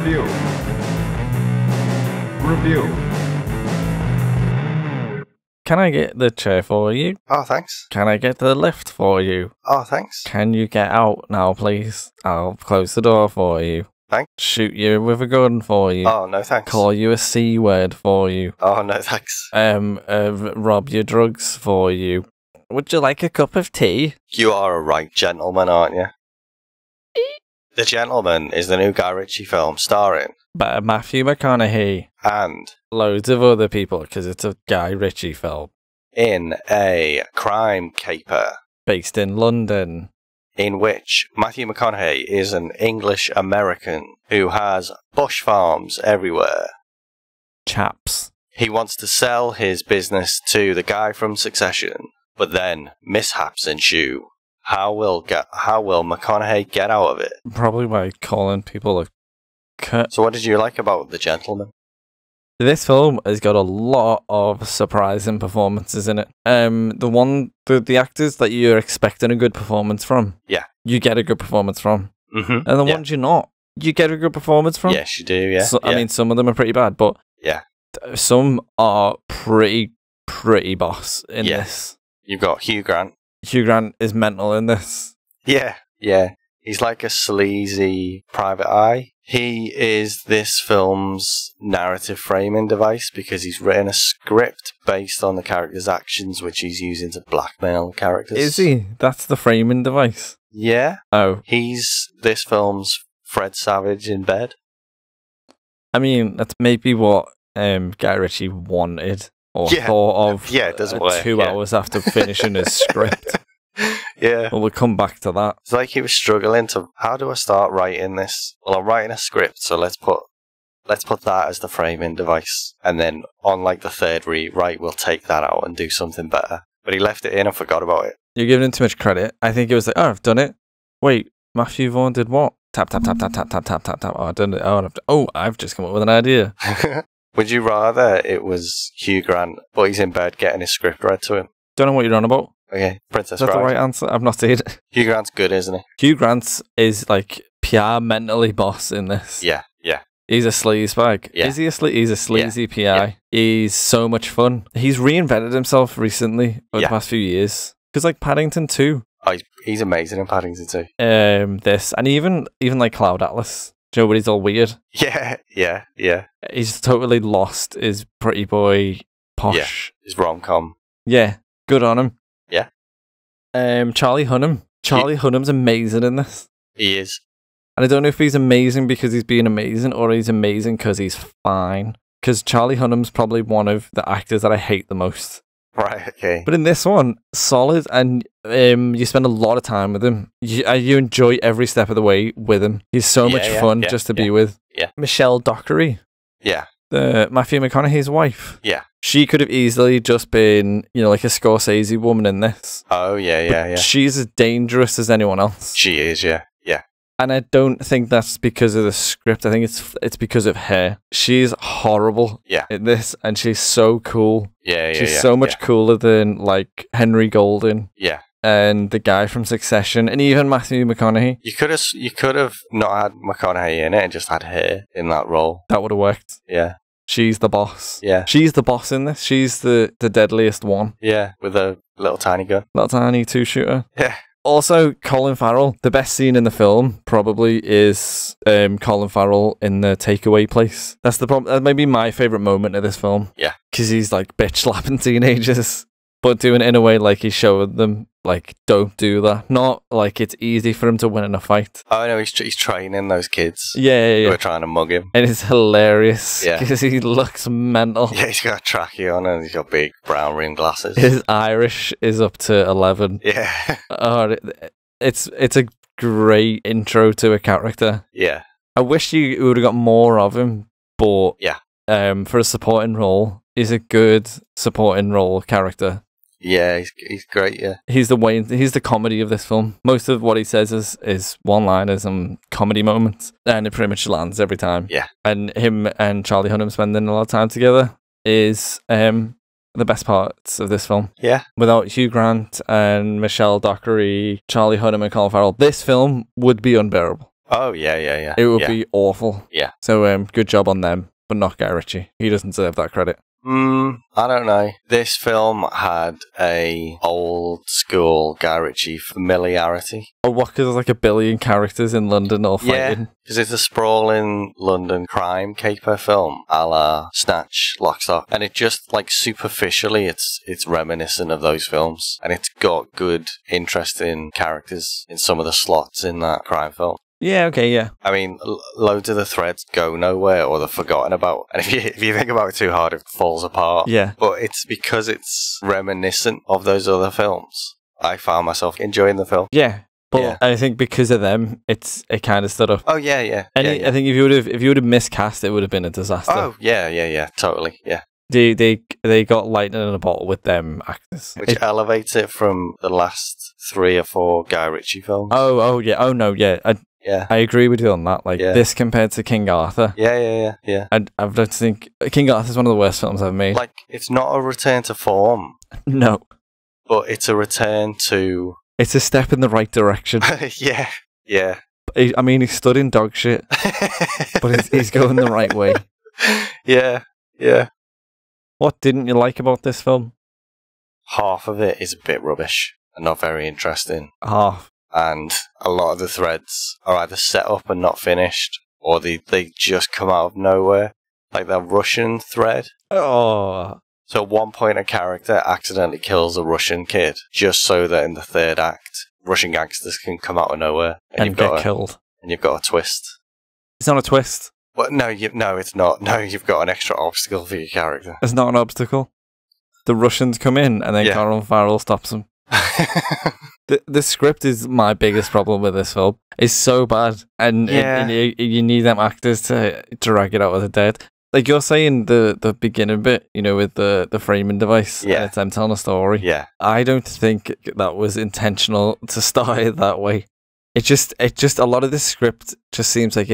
Review. Review. Can I get the chair for you? Oh, thanks. Can I get the lift for you? Oh, thanks. Can you get out now, please? I'll close the door for you. Thanks. Shoot you with a gun for you. Oh, no, thanks. Call you a C word for you. Oh, no, thanks. Rob your drugs for you. Would you like a cup of tea? You are a right gentleman, aren't you? The Gentleman is the new Guy Ritchie film starring By Matthew McConaughey. and Loads of other people, because it's a Guy Ritchie film. in a crime caper Based in London. in which Matthew McConaughey is an English American who has bush farms everywhere. Chaps. He wants to sell his business to the guy from Succession, but then mishaps ensue. How will McConaughey get out of it? Probably by calling people a cut. So what did you like about The Gentleman? This film has got a lot of surprising performances in it. The actors that you're expecting a good performance from, Yeah. you get a good performance from. Mm-hmm. And the ones you're not, you get a good performance from. Yes, you do, yeah. So, yeah. I mean, some of them are pretty bad, but Yeah. some are pretty boss in Yeah. this. You've got Hugh Grant. Hugh Grant is mental in this. Yeah, yeah. He's like a sleazy private eye. He is this film's narrative framing device because he's written a script based on the character's actions, which he's using to blackmail the characters. Is he? That's the framing device. Yeah. Oh, He's this film's Fred Savage in bed. I mean, that's maybe what Guy Ritchie wanted or Yeah. thought of. Yeah, it doesn't work, 2 yeah. hours after finishing his script. Yeah. Well, we'll come back to that. It's like he was struggling to, how do I start writing this? Well, I'm writing a script, so let's put that as the framing device. And then on like the third rewrite, we'll take that out and do something better. But he left it in and forgot about it. You're giving him too much credit. I think it was like, oh, I've done it. Wait, Matthew Vaughn did what? Tap, tap, tap, tap, tap, tap, tap, tap, tap. Oh, I've done it. I've just come up with an idea. Would you rather it was Hugh Grant, but he's in bed getting his script read to him? Don't know what you're on about. Okay, Princess Is that the Bride. right answer? I've not seen it. Hugh Grant's good, isn't he? Hugh Grant is like PR mentally boss in this. Yeah, yeah. He's a sleaze bag. Yeah. Is he He's a sleazy PI. Yeah. He's so much fun. He's reinvented himself recently over Yeah. the past few years. Because like Paddington 2, Oh, he's amazing in Paddington too. this, and even like Cloud Atlas. Do you know, but he's all weird. Yeah, yeah, yeah. He's totally lost his pretty boy posh. His rom-com. Yeah, good on him. Yeah. Charlie Hunnam. Charlie Hunnam's amazing in this. He is. And I don't know if he's amazing because he's being amazing or he's amazing because he's fine. Because Charlie Hunnam's probably one of the actors that I hate the most. Right, okay. But in this one, solid, and you spend a lot of time with him. You enjoy every step of the way with him. He's so much fun just to be with. Yeah. Michelle Dockery, Yeah, the Matthew McConaughey's wife. yeah. She could have easily just been, like a Scorsese woman in this. Oh, yeah, yeah, yeah. She's as dangerous as anyone else. She is, yeah, yeah. And I don't think that's because of the script. I think it's because of her. She's horrible in this, and she's so cool. Yeah, yeah, She's so much cooler than like Henry Golden. Yeah. And the guy from Succession, and even Matthew McConaughey. You could have not had McConaughey in it and just had her in that role. That would have worked. Yeah. She's the boss. Yeah. She's the boss in this. She's the deadliest one. Yeah, with a little tiny gun. Little tiny 2-shooter. Yeah. Also, Colin Farrell. The best scene in the film probably is Colin Farrell in the takeaway place. That's the problem. That may be my favourite moment of this film. Yeah. Because he's like bitch slapping teenagers, but doing it in a way like he's showing them, like, don't do that. Not like it's easy for him to win in a fight. Oh, no, he's training those kids. Yeah. Who are trying to mug him. And it's hilarious Yeah. because he looks mental. Yeah, he's got a trackie on and he's got big brown rimmed glasses. His Irish is up to 11. Yeah. Oh, it's a great intro to a character. Yeah. I wish you would have got more of him, but Yeah. For a supporting role, he's a good supporting role character. Yeah, he's great, yeah. He's the comedy of this film. Most of what he says is one-liners and comedy moments, and it pretty much lands every time. Yeah. And him and Charlie Hunnam spending a lot of time together is the best parts of this film. Yeah. Without Hugh Grant and Michelle Dockery, Charlie Hunnam and Colin Farrell, this film would be unbearable. Oh, yeah. It would be awful. Yeah. So good job on them, but not Guy Ritchie. He doesn't deserve that credit. I don't know. This film had a old school Guy Ritchie familiarity. Oh, what? Because there's like a billion characters in London all fighting? Yeah, because it's a sprawling London crime caper film, a la Snatch, Lock, Stock, and it just, like, superficially, it's reminiscent of those films, and it's got good, interesting characters in some of the slots in that crime film. Yeah, okay, yeah. I mean, loads of the threads go nowhere or they're forgotten about. And if you think about it too hard, it falls apart. Yeah. But it's because it's reminiscent of those other films. I found myself enjoying the film. Yeah. But Yeah. I think because of them, it kind of stood up. Oh, yeah. And I think if you would have miscast, it would have been a disaster. Oh, yeah, totally, yeah. They got lightning in a bottle with them actors. Which elevates it from the last 3 or 4 Guy Ritchie films. Oh, yeah. Oh, no, yeah. Yeah. I agree with you on that. Like, Yeah. this compared to King Arthur. Yeah. I don't think King Arthur's one of the worst films I've made. Like, it's not a return to form, No. but it's a return to... It's a step in the right direction. Yeah. I mean, he stood in dog shit, but he's going the right way. Yeah. What didn't you like about this film? Half of it is a bit rubbish and not very interesting. Half. And a lot of the threads are either set up and not finished, or they just come out of nowhere. Like the Russian thread. Oh. So at one point a character accidentally kills a Russian kid, just so that in the third act, Russian gangsters can come out of nowhere. And get killed. And you've got a twist. It's not a twist. Well, no, it's not. No, you've got an extra obstacle for your character. It's not an obstacle. The Russians come in, and then Colin Farrell stops them. The script is my biggest problem with this film. It's so bad, and you need them actors to drag it out of the dead. Like you're saying, the beginning bit, with the framing device, and it's them telling a story. Yeah, I don't think that was intentional to start it that way. It just a lot of this script just seems like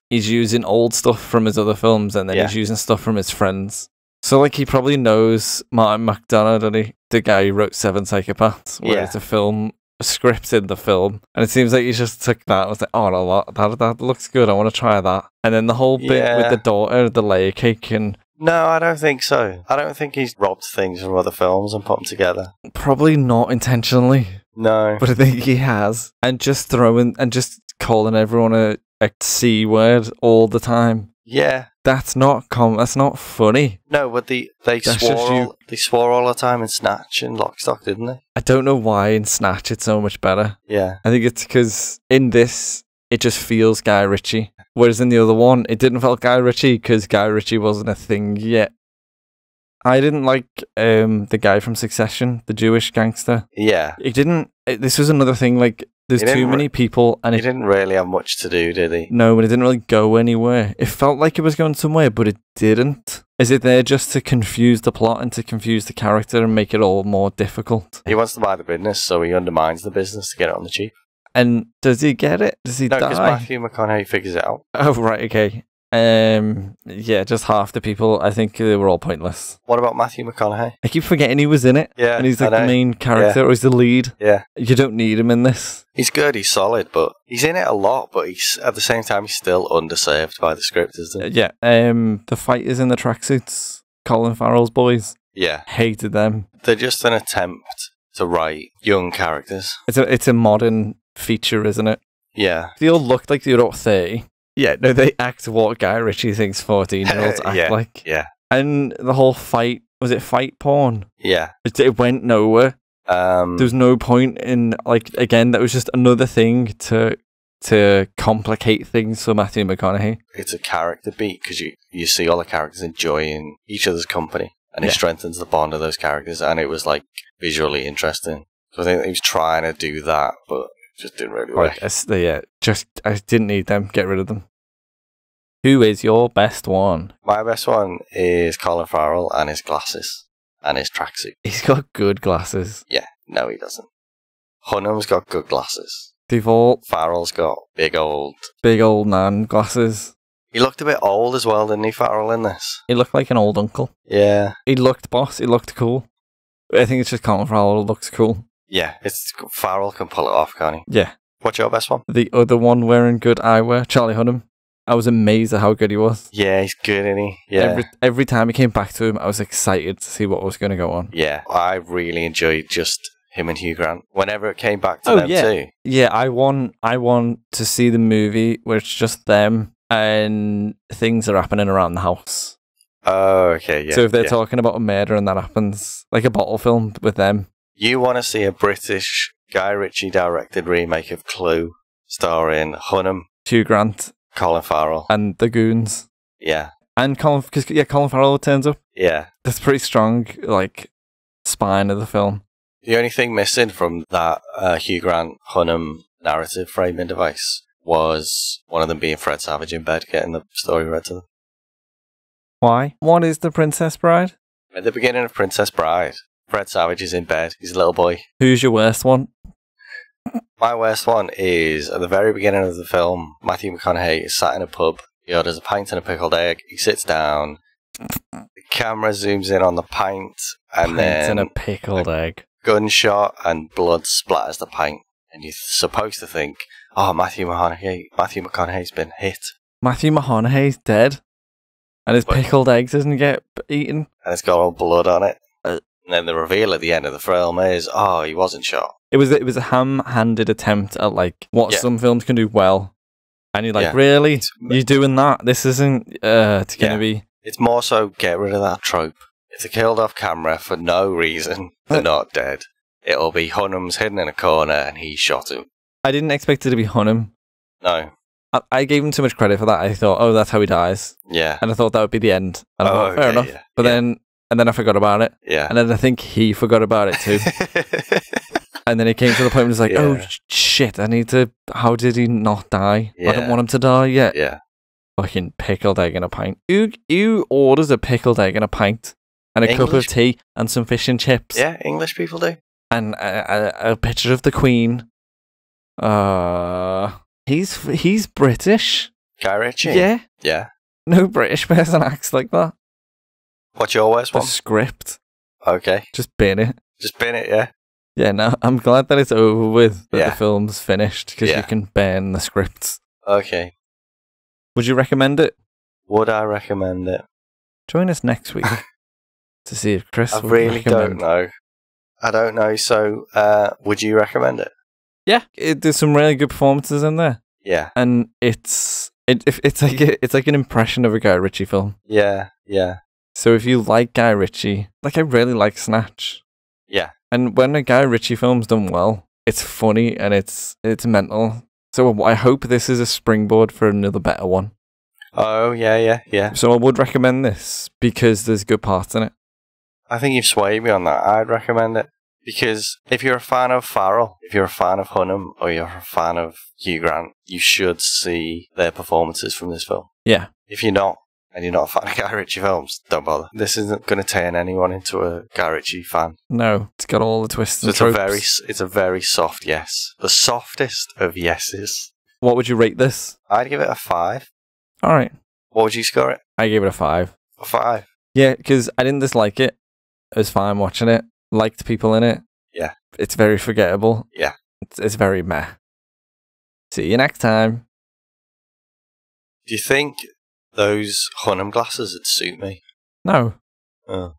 he's using old stuff from his other films, and then he's using stuff from his friends. So, like, he probably knows Martin McDonagh, doesn't he? The guy who wrote Seven Psychopaths, where it's a script in the film. And it seems like he just took that and was like, oh, no, that looks good, I want to try that. And then the whole bit with the daughter, the layer cake, and... No, I don't think so. I don't think he's robbed things from other films and put them together. Probably not intentionally. No. But I think he has. And just calling everyone a C word all the time. Yeah. That's not funny. No, but they swore all the time in Snatch and Lock, Stock, didn't they? I don't know why in Snatch it's so much better. Yeah. I think it's because in this, it just feels Guy Ritchie. Whereas in the other one, it didn't feel Guy Ritchie because Guy Ritchie wasn't a thing yet. I didn't like the guy from Succession, the Jewish gangster. Yeah. This was another thing, like, there's too many people, and he didn't really have much to do, did he? No, but it didn't really go anywhere. It felt like it was going somewhere, but it didn't. Is it there just to confuse the plot and to confuse the character and make it all more difficult? He wants to buy the business, so he undermines the business to get it on the cheap. And does he get it? Does he die? No, because Matthew McConaughey figures it out. Oh, right, okay. Yeah, just half the people, I think they were all pointless. What about Matthew McConaughey? I keep forgetting he was in it. Yeah, and he's like the main character, or he's the lead. Yeah. You don't need him in this. He's good, he's solid, but he's in it a lot, but he's at the same time he's still underserved by the script, isn't he? Yeah. The fighters in the tracksuits, Colin Farrell's boys. Yeah. Hated them. They're just an attempt to write young characters. It's a modern feature, isn't it? Yeah. They all look like they're about 30. Yeah, no, they act what Guy Ritchie thinks 14-year-olds act like. Yeah. And the whole fight, was it fight porn? Yeah. It went nowhere. There was no point in, like, again, that was just another thing to complicate things for Matthew McConaughey. It's a character beat, because you see all the characters enjoying each other's company, and it strengthens the bond of those characters, and it was, like, visually interesting. So I think he was trying to do that, but just didn't really work. I didn't need them. Get rid of them. Who is your best one? My best one is Colin Farrell and his glasses and his tracksuit. He's got good glasses. Yeah, no, he doesn't. Hunnam's got good glasses. Farrell's got big old man glasses. He looked a bit old as well, didn't he, Farrell, in this? He looked like an old uncle. Yeah. He looked boss. He looked cool. I think it's just Colin Farrell looks cool. Yeah, Farrell can pull it off, can't he? Yeah. What's your best one? The other one wearing good eyewear, Charlie Hunnam. I was amazed at how good he was. Yeah, he's good, isn't he? Yeah. Every time he came back to him, I was excited to see what was going to go on. Yeah, I really enjoyed just him and Hugh Grant. Whenever it came back to them too. Yeah, I want to see the movie where it's just them and things are happening around the house. Oh, okay, yeah. So if they're talking about a murder and that happens, like a bottle film with them. You want to see a British Guy Ritchie directed remake of Clue starring Hunnam, Hugh Grant, Colin Farrell, and the goons. Yeah. And Colin Farrell turns up. Yeah. That's pretty strong, like, spine of the film. The only thing missing from that Hugh Grant Hunnam narrative framing device was one of them being Fred Savage in bed getting the story read to them. Why? What is The Princess Bride? At the beginning of Princess Bride, Fred Savage is in bed. He's a little boy. Who's your worst one? My worst one is at the very beginning of the film, Matthew McConaughey is sat in a pub. He orders a pint and a pickled egg. He sits down. The camera zooms in on the pint and then a pickled egg. Gunshot and blood splatters the pint. And you're supposed to think, oh, Matthew McConaughey's been hit. Matthew McConaughey's dead. And his pickled eggs doesn't get eaten. And it's got all blood on it. And then the reveal at the end of the film is, oh, he wasn't shot. It was a ham-handed attempt at like what some films can do well. And you're like, really? You're doing that? This isn't it's going to be... It's more so get rid of that trope. If they're killed off camera for no reason, they're not dead. It'll be Hunnam's hidden in a corner and he shot him. I didn't expect it to be Hunnam. No. I gave him too much credit for that. I thought, oh, that's how he dies. Yeah. And I thought that would be the end. And I thought, fair enough. Yeah. But then I forgot about it. Yeah. And then I think he forgot about it too. And then it came to the point where it was like, oh, shit, how did he not die? Yeah. I don't want him to die yet. Yeah. Fucking pickled egg in a pint. Who orders a pickled egg in a pint? And a cup of tea and some fish and chips? Yeah, English people do. And a picture of the Queen. He's British. Guy Ritchie? Yeah. Yeah. No British person acts like that. What's your worst one? The script. Okay. Just bin it. Just bin it, yeah. Yeah, no, I'm glad that it's over with, that the film's finished, because you can ban the scripts. Okay. Would you recommend it? Would I recommend it? Join us next week to see if Chris I would really recommend. don't know. I don't know, so would you recommend it? Yeah, there's some really good performances in there. Yeah. And it's like an impression of a Guy Ritchie film. Yeah, yeah. So if you like Guy Ritchie, like I really like Snatch. Yeah. And when a Guy Ritchie film's done well, it's funny and it's mental. So I hope this is a springboard for another better one. Oh, yeah. So I would recommend this because there's good parts in it. I think you've swayed me on that. I'd recommend it. Because if you're a fan of Farrell, if you're a fan of Hunnam, or you're a fan of Hugh Grant, you should see their performances from this film. Yeah. If you're not, and you're not a fan of Guy Ritchie films, don't bother. This isn't going to turn anyone into a Guy Ritchie fan. No, it's got all the twists and tropes. It's a very soft yes. The softest of yeses. What would you rate this? I'd give it a 5. All right. What would you score it? I gave it a 5. A 5? Yeah, because I didn't dislike it. It was fine watching it. Liked people in it. Yeah. It's very forgettable. Yeah. It's very meh. See you next time. Do you think those Hunnam glasses would suit me? No. Oh.